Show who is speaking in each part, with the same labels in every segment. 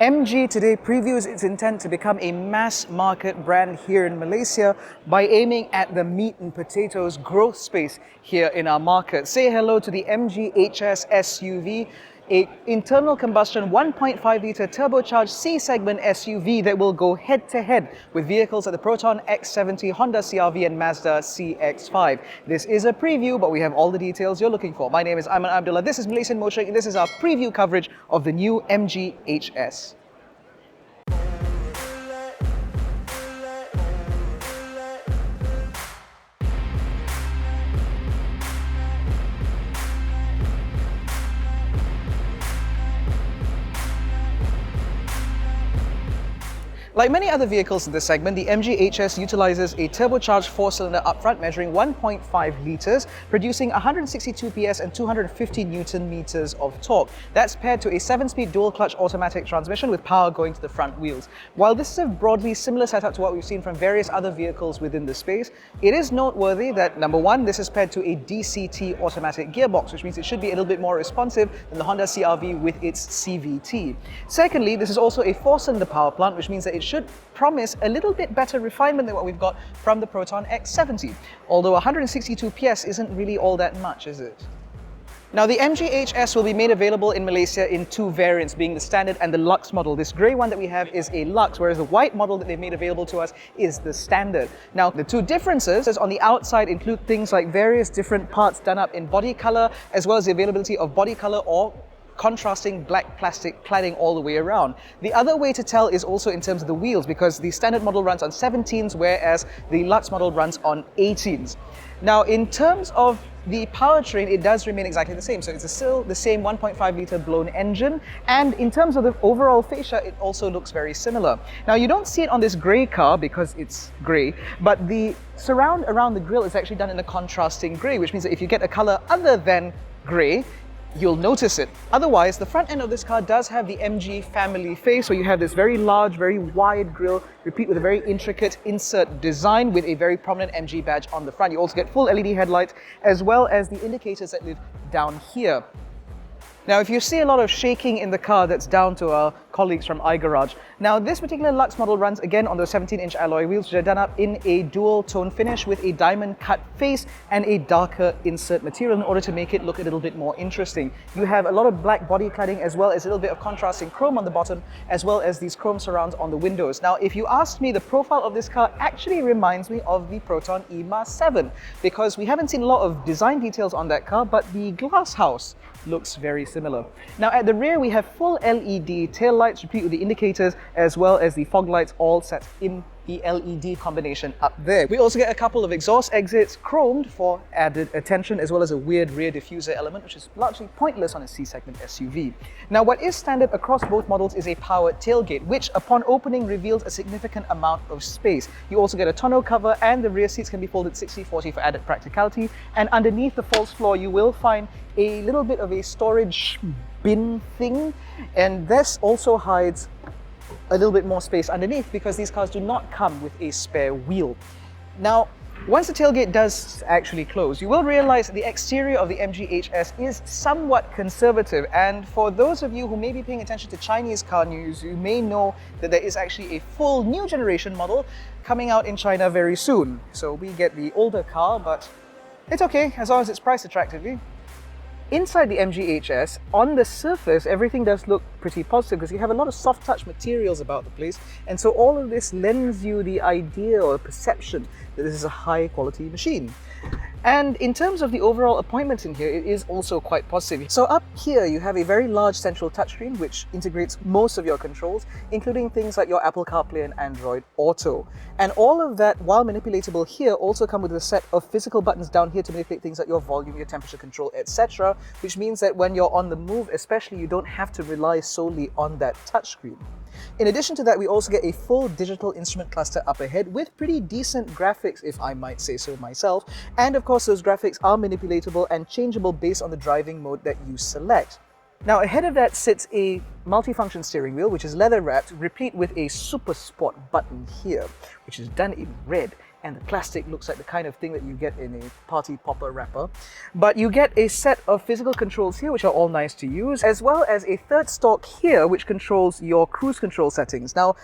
Speaker 1: MG today previews its intent to become a mass market brand here in Malaysia by aiming at the meat and potatoes growth space here in our market. Say hello to the MG HS SUV, an internal combustion 1.5-litre turbocharged C-segment SUV that will go head-to-head with vehicles like the PROTON X70, Honda CR-V and Mazda CX-5. This is a preview, but we have all the details you're looking for. My name is AIMAN ABDULLAH, this is Malaysian Motoring, and this is our preview coverage of the new MG HS. Like many other vehicles in this segment, the MG HS utilizes a turbocharged 4-cylinder upfront measuring 1.5 litres, producing 162 PS and 250 Newton meters of torque. That's paired to a 7-speed dual-clutch automatic transmission with power going to the front wheels. While this is a broadly similar setup to what we've seen from various other vehicles within the space, it is noteworthy that, number one, this is paired to a DCT automatic gearbox, which means it should be a little bit more responsive than the Honda CR-V with its CVT. Secondly, this is also a 4-cylinder power plant, which means that it should promise a little bit better refinement than what we've got from the PROTON X70. Although 162 PS isn't really all that much, is it? Now, the MG HS will be made available in Malaysia in two variants, being the standard and the Lux model. This grey one that we have is a Lux, whereas the white model that they've made available to us is the standard. Now, the two differences on the outside include things like various different parts done up in body colour, as well as the availability of body colour or contrasting black plastic cladding all the way around. The other way to tell is also in terms of the wheels, because the standard model runs on 17s, whereas the Lux model runs on 18s. Now, in terms of the powertrain, it does remain exactly the same. So it's still the same 1.5-litre blown engine. And in terms of the overall fascia, it also looks very similar. Now, you don't see it on this grey car because it's grey, but the surround around the grille is actually done in a contrasting grey, which means that if you get a colour other than grey, you'll notice it. Otherwise, the front end of this car does have the MG family face, where you have this very large, very wide grille, replete with a very intricate insert design with a very prominent MG badge on the front. You also get full LED headlights, as well as the indicators that live down here. Now, if you see a lot of shaking in the car, that's down to our colleagues from iGarage. Now, this particular Lux model runs again on those 17-inch alloy wheels, which are done up in a dual tone finish with a diamond cut face and a darker insert material in order to make it look a little bit more interesting. You have a lot of black body cladding, as well as a little bit of contrasting chrome on the bottom, as well as these chrome surrounds on the windows. Now, if you asked me, the profile of this car actually reminds me of the PROTON E-MA7, because we haven't seen a lot of design details on that car, but the glass house looks very similar. Now, at the rear, we have full LED tail lights, replete with the indicators, as well as the fog lights, all set in the LED combination up there. We also get a couple of exhaust exits chromed for added attention, as well as a weird rear diffuser element, which is largely pointless on a C-segment SUV. Now, what is standard across both models is a powered tailgate, which upon opening reveals a significant amount of space. You also get a tonneau cover, and the rear seats can be folded 60/40 for added practicality. And underneath the false floor, you will find a little bit of a storage bin thing, and this also hides a little bit more space underneath, because these cars do not come with a spare wheel. Now, once the tailgate does actually close, you will realize that the exterior of the MG HS is somewhat conservative, and for those of you who may be paying attention to Chinese car news, you may know that there is actually a full new generation model coming out in China very soon. So we get the older car, but it's okay as long as it's priced attractively. Inside the MG HS, on the surface, everything does look pretty positive because you have a lot of soft touch materials about the place, and so all of this lends you the idea or perception that this is a high quality machine. And in terms of the overall appointment in here, it is also quite positive. So up here, you have a very large central touchscreen which integrates most of your controls, including things like your Apple CarPlay and Android Auto. And all of that, while manipulatable here, also come with a set of physical buttons down here to manipulate things like your volume, your temperature control, etc. Which means that when you're on the move, especially, you don't have to rely solely on that touchscreen. In addition to that, we also get a full digital instrument cluster up ahead with pretty decent graphics, if I might say so myself. And of course, those graphics are manipulatable and changeable based on the driving mode that you select. Now, ahead of that sits a multifunction steering wheel, which is leather wrapped, replete with a Super Sport button here, which is done in red. and the plastic looks like the kind of thing that you get in a party popper wrapper. But you get a set of physical controls here, which are all nice to use, as well as a third stalk here, which controls your cruise control settings. Now,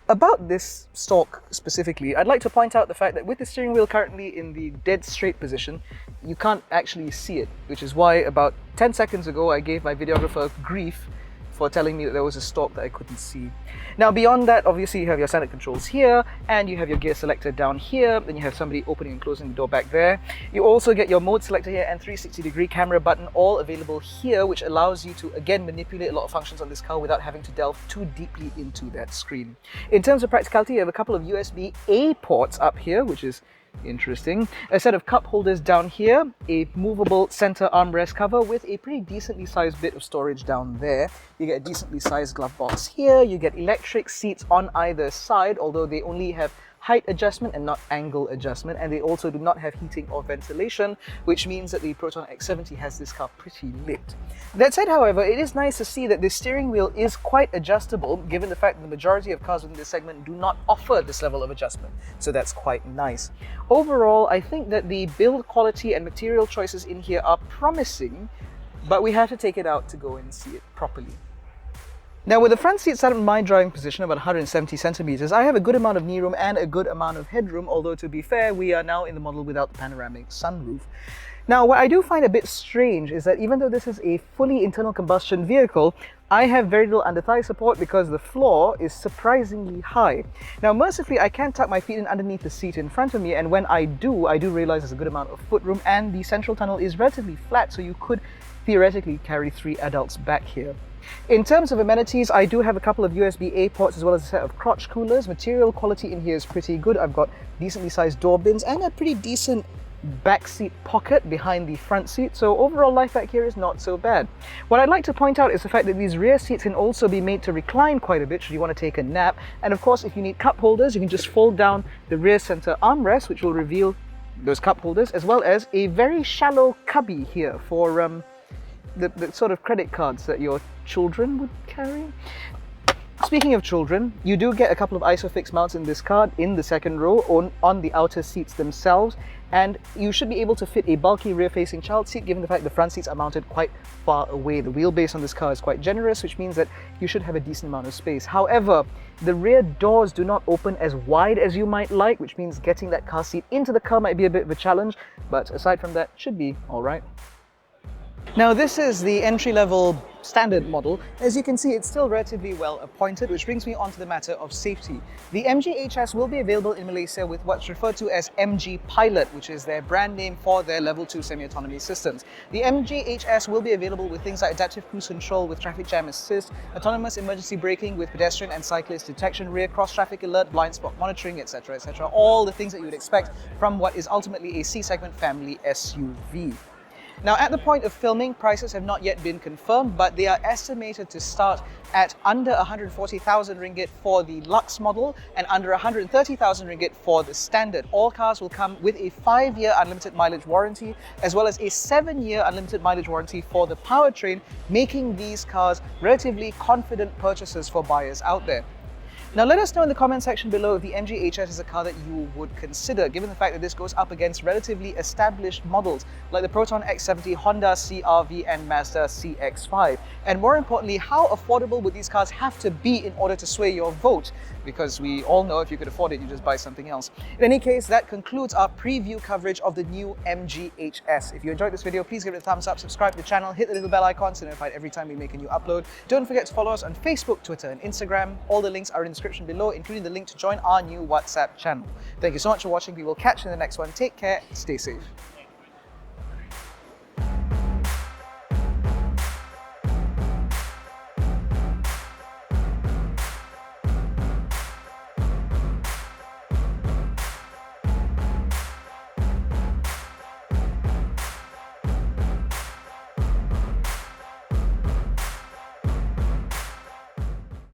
Speaker 1: about this stalk specifically, I'd like to point out the fact that with the steering wheel currently in the dead straight position, you can't actually see it, which is why about 10 seconds ago I gave my videographer grief for telling me that there was a stalk that I couldn't see. Now beyond that, obviously you have your standard controls here, and you have your gear selector down here, then you have somebody opening and closing the door back there. You also get your mode selector here and 360-degree camera button all available here, which allows you to again manipulate a lot of functions on this car without having to delve too deeply into that screen. In terms of practicality, you have a couple of USB-A ports up here, which is interesting. A set of cup holders down here, a movable center armrest cover with a pretty decently sized bit of storage down there. You get a decently sized glove box here. You get electric seats on either side, although they only have height adjustment and not angle adjustment, and they also do not have heating or ventilation, which means that the PROTON X70 has this car pretty lit. That said, however, it is nice to see that the steering wheel is quite adjustable, given the fact that the majority of cars within this segment do not offer this level of adjustment, so that's quite nice. Overall, I think that the build quality and material choices in here are promising, but we have to take it out to go and see it properly. Now, with the front seat set in my driving position, about 170 centimeters, I have a good amount of knee room and a good amount of headroom, although to be fair, we are now in the model without the panoramic sunroof. Now, what I do find a bit strange is that even though this is a fully internal combustion vehicle, I have very little under-thigh support because the floor is surprisingly high. Now, mercifully, I can tuck my feet in underneath the seat in front of me, and when I do realize there's a good amount of footroom, and the central tunnel is relatively flat, so you could theoretically carry 3 adults back here. In terms of amenities, I do have a couple of USB-A ports as well as a set of crotch coolers. Material quality in here is pretty good. I've got decently sized door bins and a pretty decent back seat pocket behind the front seat, so overall life back here is not so bad. What I'd like to point out is the fact that these rear seats can also be made to recline quite a bit should you want to take a nap, and of course if you need cup holders, you can just fold down the rear center armrest, which will reveal those cup holders, as well as a very shallow cubby here for the sort of credit cards that your children would carry. Speaking of children, you do get a couple of ISOFIX mounts in this car in the second row on the outer seats themselves, and you should be able to fit a bulky rear-facing child seat given the fact the front seats are mounted quite far away. The wheelbase on this car is quite generous, which means that you should have a decent amount of space. However, the rear doors do not open as wide as you might like, which means getting that car seat into the car might be a bit of a challenge, but aside from that, should be all right. Now, this is the entry-level standard model. As you can see, it's still relatively well appointed, which brings me on to the matter of safety. The MG-HS will be available in Malaysia with what's referred to as MG Pilot, which is their brand name for their level 2 semi-autonomy systems. The MG-HS will be available with things like adaptive cruise control with traffic jam assist, autonomous emergency braking with pedestrian and cyclist detection, rear cross-traffic alert, blind spot monitoring, etc., etc. All the things that you would expect from what is ultimately a C-segment family SUV. Now, at the point of filming, prices have not yet been confirmed, but they are estimated to start at under 140,000 ringgit for the Lux model and under 130,000 ringgit for the standard. All cars will come with a 5-year unlimited mileage warranty, as well as a 7-year unlimited mileage warranty for the powertrain, making these cars relatively confident purchases for buyers out there. Now, let us know in the comment section below if the MG-HS is a car that you would consider, given the fact that this goes up against relatively established models like the PROTON X70, Honda CR-V and Mazda CX-5. And more importantly, how affordable would these cars have to be in order to sway your vote? Because we all know if you could afford it, you just buy something else. In any case, that concludes our preview coverage of the new MG-HS. If you enjoyed this video, please give it a thumbs up, subscribe to the channel, hit the little bell icon to be notified every time we make a new upload. Don't forget to follow us on Facebook, Twitter and Instagram. All the links are in the description below, including the link to join our new WhatsApp channel. Thank you so much for watching. We will catch you in the next one. Take care, stay safe.